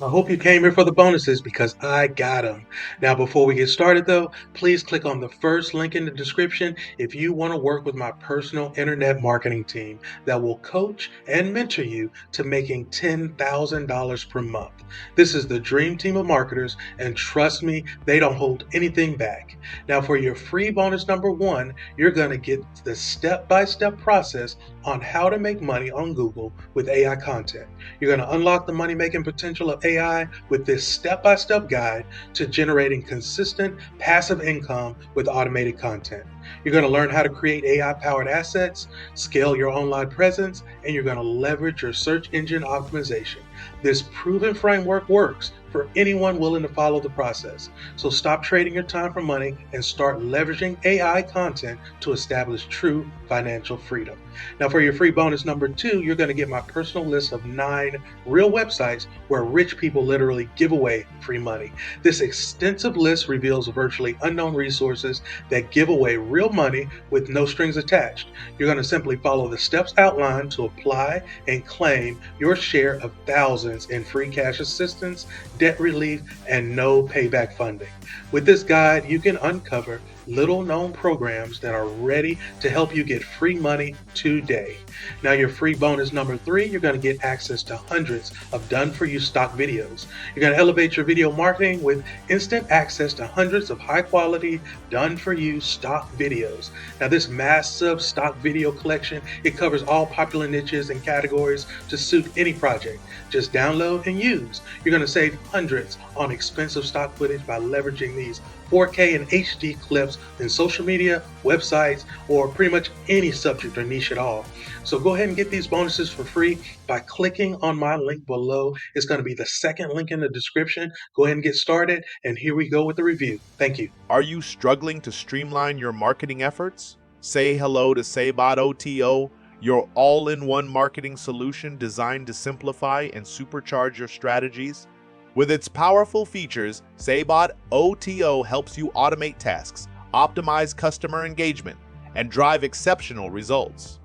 I hope you came here for the bonuses because I got them. Now, before we get started, though, please click on the first link in the description if you want to work with my personal internet marketing team that will coach and mentor you to making $10,000 per month. This is the dream team of marketers, and trust me, they don't hold anything back. Now, for your free bonus number one, you're going to get the step by step process on how to make money on Google with AI content. You're going to unlock the money making potential of AI with this step by step guide to generating consistent passive income with automated content. You're going to learn how to create AI powered assets, scale your online presence, and you're going to leverage your search engine optimization. This proven framework works for anyone willing to follow the process. So stop trading your time for money and start leveraging AI content to establish true financial freedom. Now, for your free bonus number two, you're going to get my personal list of 9 real websites where rich people literally give away free money. This extensive list reveals virtually unknown resources that give away real money with no strings attached. You're going to simply follow the steps outlined to apply and claim your share of thousands in free cash assistance, debt relief, and no payback funding. With this guide, you can uncover little known programs that are ready to help you get free money today. Now, your free bonus number three, you're going to get access to hundreds of done for you stock videos. You're going to elevate your video marketing with instant access to hundreds of high quality done for you stock videos. Now, this massive stock video collection, it covers all popular niches and categories to suit any project. Just download and use. You're going to save hundreds on expensive stock footage by leveraging these 4K and HD clips in social media, websites, or pretty much any subject or niche at all. So go ahead and get these bonuses for free by clicking on my link below. It's going to be the second link in the description. Go ahead and get started, and here we go with the review. Thank you. Are you struggling to streamline your marketing efforts? Say hello to SaiyBot OTO, your all-in-one marketing solution designed to simplify and supercharge your strategies. With its powerful features, SaiyBot OTO helps you automate tasks, optimize customer engagement, and drive exceptional results.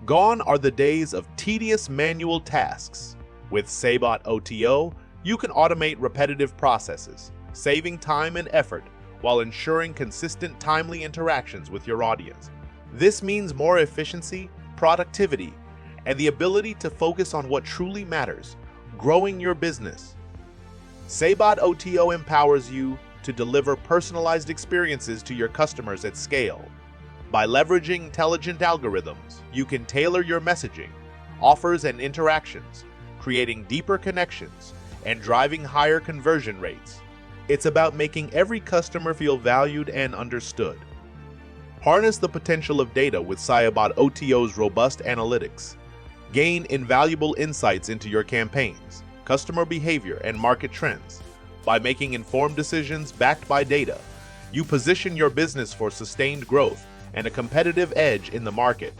Gone are the days of tedious manual tasks. With SaiyBot OTO, you can automate repetitive processes, saving time and effort while ensuring consistent, timely interactions with your audience. This means more efficiency, productivity, and the ability to focus on what truly matters, growing your business. SaiyBot OTO empowers you to deliver personalized experiences to your customers at scale. By leveraging intelligent algorithms, you can tailor your messaging, offers, and interactions, creating deeper connections and driving higher conversion rates. It's about making every customer feel valued and understood. Harness the potential of data with SaiyBot OTO's robust analytics. Gain invaluable insights into your campaigns, customer behavior, and market trends. By making informed decisions backed by data, you position your business for sustained growth and a competitive edge in the market.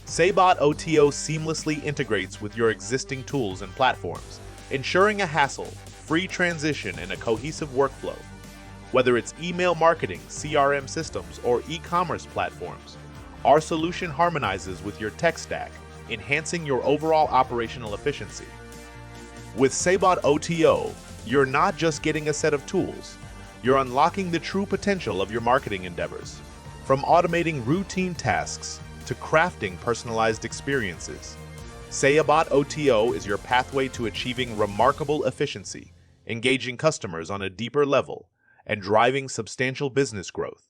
SaiyBot OTO seamlessly integrates with your existing tools and platforms, ensuring a hassle-free transition and a cohesive workflow. Whether it's email marketing, CRM systems, or e-commerce platforms, our solution harmonizes with your tech stack, enhancing your overall operational efficiency. With SaiyBot OTO, you're not just getting a set of tools, you're unlocking the true potential of your marketing endeavors. From automating routine tasks to crafting personalized experiences, SaiyBot OTO is your pathway to achieving remarkable efficiency, engaging customers on a deeper level, and driving substantial business growth.